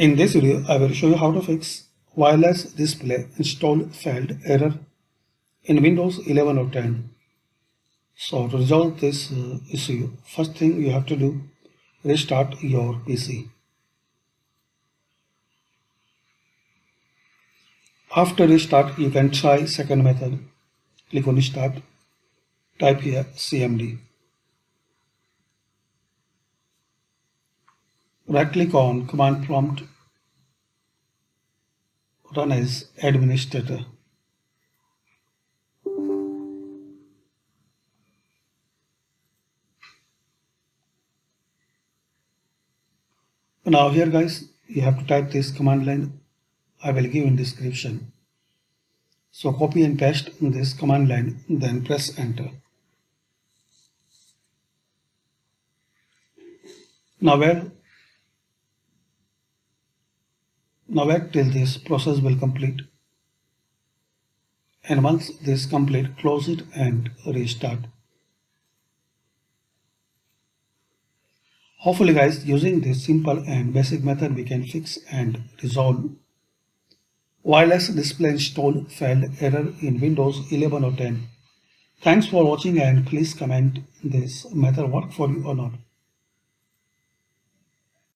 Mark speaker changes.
Speaker 1: In this video, I will show you how to fix wireless display install failed error in Windows 11 or 10. So to resolve this issue, first thing you have to do, restart your PC. After restart, you can try second method. Click on Restart, type here CMD. Right click on Command Prompt, run as administrator. Now here guys, you have to type this command line I will give in description. So copy and paste this command line, then press enter. Now wait till this process will complete. And once this complete, close it and restart. Hopefully guys, using this simple and basic method we can fix and resolve wireless display install failed error in Windows 11 or 10. Thanks for watching and please comment this method work for you or not.